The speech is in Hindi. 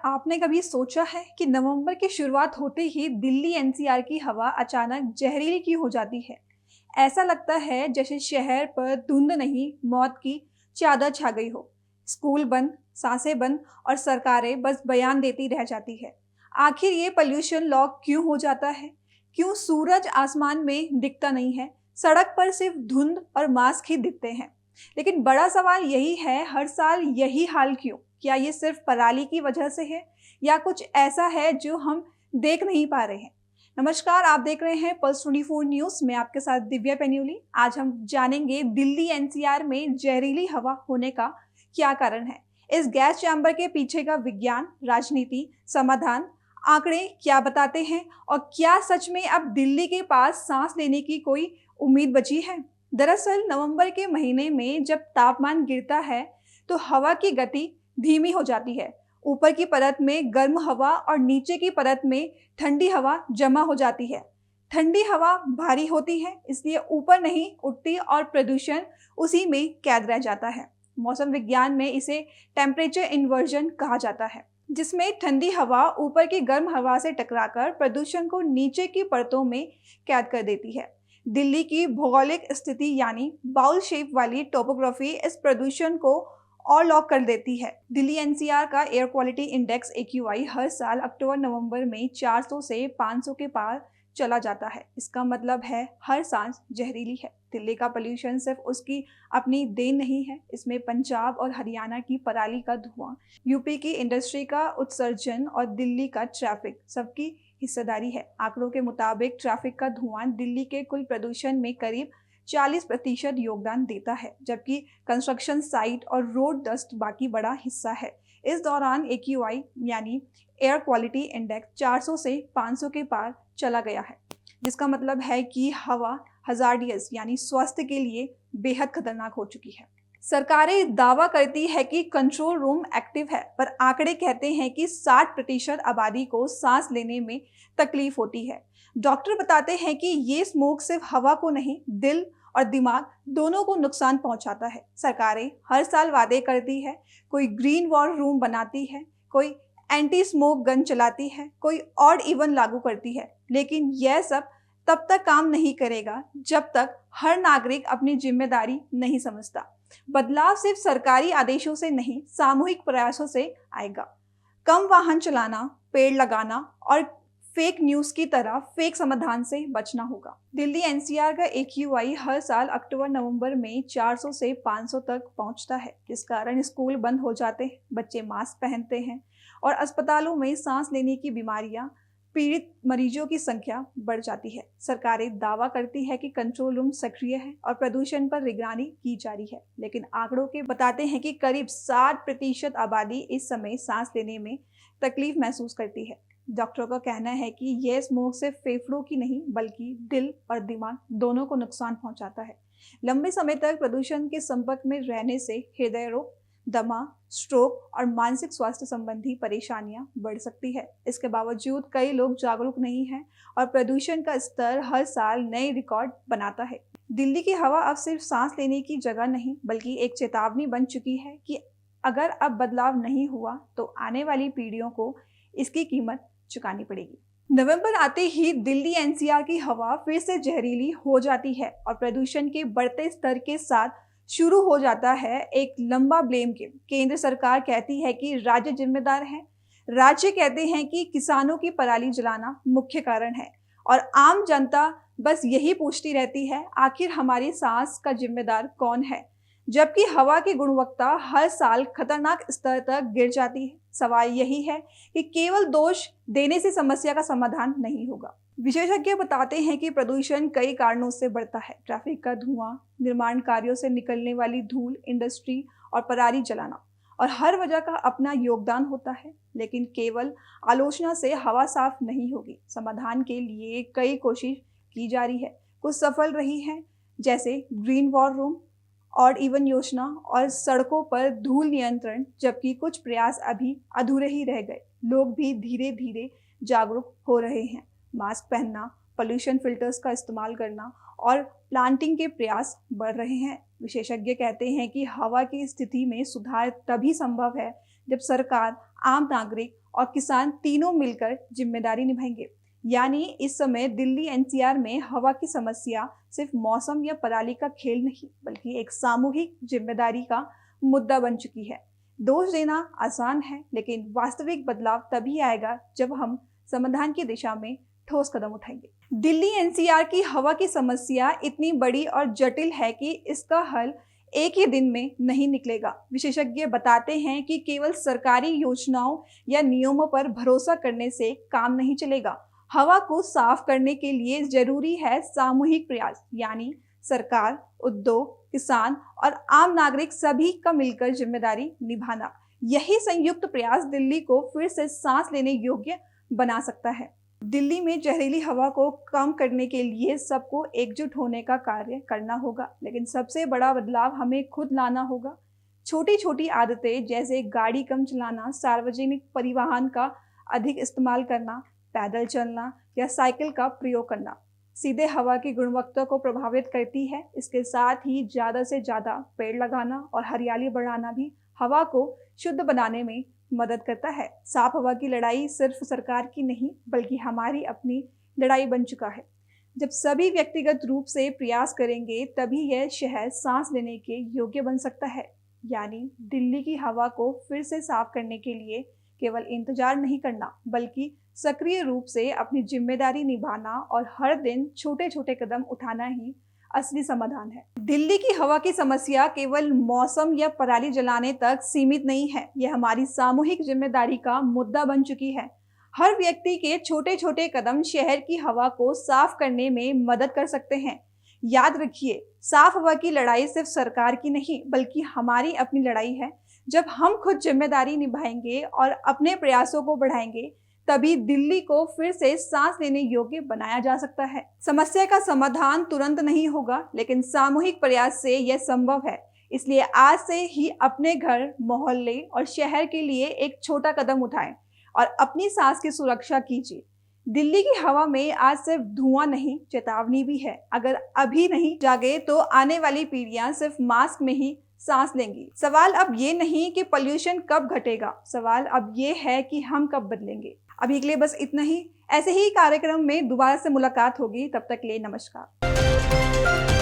आपने कभी सोचा है कि नवंबर की शुरुआत होते ही दिल्ली एनसीआर की हवा अचानक जहरीली क्यों हो जाती है? ऐसा लगता है जैसे शहर पर धुंध नहीं, मौत की चादर छा गई हो। स्कूल बंद, सांसें बंद और सरकारें बस बयान देती रह जाती है। आखिर ये पोल्यूशन लॉक क्यों हो जाता है? क्यों सूरज आसमान में दिखता नहीं है? सड़क पर सिर्फ धुंध और मास्क ही दिखते हैं। लेकिन बड़ा सवाल यही है, हर साल यही हाल क्यों? क्या ये सिर्फ पराली की वजह से है या कुछ ऐसा है जो हम देख नहीं पा रहे हैं? नमस्कार, आप देख रहे हैं पल्स 24 न्यूज में आपके साथ दिव्या पेन्यूली। आज हम जानेंगे दिल्ली एनसीआर में जहरीली हवा होने का क्या कारण है, इस गैस चैम्बर के पीछे का विज्ञान, राजनीति, समाधान, आंकड़े क्या बताते हैं और क्या सच में अब दिल्ली के पास सांस लेने की कोई उम्मीद बची है? दरअसल नवंबर के महीने में जब तापमान गिरता है तो हवा की गति धीमी हो जाती है। ऊपर की परत में गर्म हवा और नीचे की परत में ठंडी हवा जमा हो जाती है। ठंडी हवा भारी होती है, इसलिए ऊपर नहीं उठती और प्रदूषण उसी में कैद रह जाता है। मौसम विज्ञान में इसे टेम्परेचर इन्वर्जन कहा जाता है, जिसमें ठंडी हवा ऊपर की गर्म हवा से टकराकर प्रदूषण को नीचे की परतों में कैद कर देती है। दिल्ली की भौगोलिक स्थिति यानी बाउल शेप वाली टोपोग्राफी इस प्रदूषण को और लॉक कर देती है। दिल्ली एनसीआर का एयर क्वालिटी इंडेक्स AQI हर साल अक्टूबर-नवंबर में 400 से 500 के पार चला जाता है। इसका मतलब है हर सांस जहरीली है। दिल्ली का पोल्यूशन सिर्फ उसकी अपनी देन नहीं है, इसमें पंजाब और हरियाणा की पराली का धुआं, यूपी की इंडस्ट्री का उत्सर्जन और दिल्ली का ट्रैफिक सबकी हिस्सेदारी है। आंकड़ों के मुताबिक ट्रैफिक का धुआं दिल्ली के कुल प्रदूषण में करीब 40% योगदान देता है, जबकि कंस्ट्रक्शन साइट और रोड डस्ट बाकी बड़ा हिस्सा है। इस दौरान AQI यानी एयर क्वालिटी इंडेक्स 400 से 500 के पार चला गया है, जिसका मतलब है कि हवा हजार्डियस यानी स्वास्थ्य के लिए बेहद खतरनाक हो चुकी है। सरकारें दावा करती है कि कंट्रोल रूम एक्टिव है, पर आंकड़े कहते हैं कि 60% आबादी को सांस लेने में तकलीफ होती है। डॉक्टर बताते हैं कि ये स्मोक सिर्फ हवा को नहीं, दिल और दिमाग दोनों को नुकसान पहुंचाता है। सरकारें हर साल वादे करती है, कोई ग्रीन वॉर रूम बनाती है, कोई एंटी स्मोक गन चलाती है, कोई ऑड इवन लागू करती है, लेकिन यह सब तब तक काम नहीं करेगा जब तक हर नागरिक अपनी जिम्मेदारी नहीं समझता। बदलाव सिर्फ सरकारी आदेशों से नहीं, सामूहिक प्रयासों से आएगा। कम वाहन चलाना, पेड़ लगाना और फेक न्यूज की तरह फेक समाधान से बचना होगा। दिल्ली एनसीआर का AQI हर साल अक्टूबर-नवंबर में 400 से 500 तक पहुंचता है, जिस कारण स्कूल बंद हो जाते हैं, बच्चे मास्क पहनते हैं और अस्पतालों में सांस लेने की बीमारियां पीड़ित मरीजों की संख्या बढ़ जाती है। सरकारें दावा करती है कि कंट्रोल रूम सक्रिय है और प्रदूषण पर निगरानी की जा रही है, लेकिन आंकड़ों के बताते हैं कि करीब 60% आबादी इस समय सांस लेने में तकलीफ महसूस करती है। डॉक्टरों का कहना है कि यह स्मोक सिर्फ फेफड़ों की नहीं बल्कि दिल और दिमाग दोनों को नुकसान पहुंचाता है। लंबे समय तक प्रदूषण के संपर्क में रहने से हृदय रोग, दमा, स्ट्रोक और मानसिक स्वास्थ्य संबंधी परेशानियां बढ़ सकती है। इसके बावजूद कई लोग जागरूक नहीं हैं और प्रदूषण का स्तर हर साल नए रिकॉर्ड बनाता है। दिल्ली की हवा अब सिर्फ सांस लेने की जगह नहीं बल्कि एक चेतावनी बन चुकी है कि अगर अब बदलाव नहीं हुआ तो आने वाली पीढ़ियों को इसकी कीमत चुकानी पड़ेगी। नवंबर आते ही दिल्ली एनसीआर की हवा फिर से जहरीली हो जाती है और प्रदूषण के बढ़ते स्तर के साथ शुरू हो जाता है एक लंबा ब्लेम गेम। केंद्र सरकार कहती है कि राज्य जिम्मेदार है, राज्य कहते हैं कि किसानों की पराली जलाना मुख्य कारण है और आम जनता बस यही पूछती रहती है, आखिर हमारी सांस का जिम्मेदार कौन है? जबकि हवा की गुणवत्ता हर साल खतरनाक स्तर तक गिर जाती है। सवाल यही है कि केवल दोष देने से समस्या का समाधान नहीं होगा। विशेषज्ञ बताते हैं कि प्रदूषण कई कारणों से बढ़ता है। ट्रैफिक का धुआं, निर्माण कार्यों से निकलने वाली धूल, इंडस्ट्री और पराली जलाना, और हर वजह का अपना योगदान होता है। लेकिन केवल आलोचना से हवा साफ नहीं होगी। समाधान के लिए कई कोशिश की जा रही है, कुछ सफल रही है, जैसे green war room, odd even योजना और सड़कों पर धूल नियंत्रण, जबकि कुछ प्रयास अभी अधूरे ही रह गए। लोग भी धीरे धीरे जागरूक हो रहे हैं। मास्क पहनना, पोल्यूशन फिल्टर्स का इस्तेमाल करना और प्लांटिंग के प्रयास बढ़ रहे हैं। विशेषज्ञ कहते हैं कि हवा की स्थिति में सुधार तभी संभव है जब सरकार, आम नागरिक और किसान तीनों मिलकर जिम्मेदारी निभाएंगे। यानी इस समय दिल्ली एनसीआर में हवा की समस्या सिर्फ मौसम या पराली का खेल नहीं, बल्कि एक सामूहिक जिम्मेदारी का मुद्दा बन चुकी है। दोष देना आसान है, लेकिन वास्तविक बदलाव तभी आएगा जब हम समाधान की दिशा में ठोस कदम उठाएंगे। दिल्ली एनसीआर की हवा की समस्या इतनी बड़ी और जटिल है कि इसका हल एक ही दिन में नहीं निकलेगा। विशेषज्ञ बताते हैं कि केवल सरकारी योजनाओं या नियमों पर भरोसा करने से काम नहीं चलेगा। हवा को साफ करने के लिए जरूरी है सामूहिक प्रयास, यानी सरकार, उद्योग, किसान और आम नागरिक सभी का मिलकर जिम्मेदारी निभाना। यही संयुक्त प्रयास दिल्ली को फिर से सांस लेने योग्य बना सकता है। दिल्ली में जहरीली हवा को कम करने के लिए सबको एकजुट होने का कार्य करना होगा, लेकिन सबसे बड़ा बदलाव हमें खुद लाना होगा। छोटी छोटी आदतें जैसे गाड़ी कम चलाना, सार्वजनिक परिवहन का अधिक इस्तेमाल करना, पैदल चलना या साइकिल का प्रयोग करना सीधे हवा की गुणवत्ता को प्रभावित करती है। इसके साथ ही ज़्यादा से ज़्यादा पेड़ लगाना और हरियाली बढ़ाना भी हवा को शुद्ध बनाने में मदद करता है। साफ हवा की लड़ाई सिर्फ सरकार की नहीं, बल्कि हमारी अपनी लड़ाई बन चुका है। जब सभी व्यक्तिगत रूप से प्रयास करेंगे तभी यह शहर सांस लेने के योग्य बन सकता है। यानी दिल्ली की हवा को फिर से साफ करने के लिए केवल इंतजार नहीं करना, बल्कि सक्रिय रूप से अपनी जिम्मेदारी निभाना और हर दिन छोटे छोटे कदम उठाना ही असली समाधान है। दिल्ली की हवा की समस्या केवल मौसम या पराली जलाने तक सीमित नहीं है, यह हमारी सामूहिक जिम्मेदारी का मुद्दा बन चुकी है। हर व्यक्ति के छोटे छोटे कदम शहर की हवा को साफ करने में मदद कर सकते हैं। याद रखिए, साफ हवा की लड़ाई सिर्फ सरकार की नहीं, बल्कि हमारी अपनी लड़ाई है। जब हम खुद जिम्मेदारी निभाएंगे और अपने प्रयासों को बढ़ाएंगे, तभी दिल्ली को फिर से सांस लेने योग्य बनाया जा सकता है। समस्या का समाधान तुरंत नहीं होगा, लेकिन सामूहिक प्रयास से यह संभव है। इसलिए आज से ही अपने घर, मोहल्ले और शहर के लिए एक छोटा कदम उठाएं और अपनी सांस की सुरक्षा कीजिए। दिल्ली की हवा में आज सिर्फ धुआं नहीं, चेतावनी भी है। अगर अभी नहीं जागे तो आने वाली पीढ़ियां सिर्फ मास्क में ही सांस लेंगी। सवाल अब ये नहीं कि पोल्यूशन कब घटेगा, सवाल अब ये है कि हम कब बदलेंगे। अभी के लिए बस इतना ही। ऐसे ही कार्यक्रम में दोबारा से मुलाकात होगी, तब तक के लिए नमस्कार।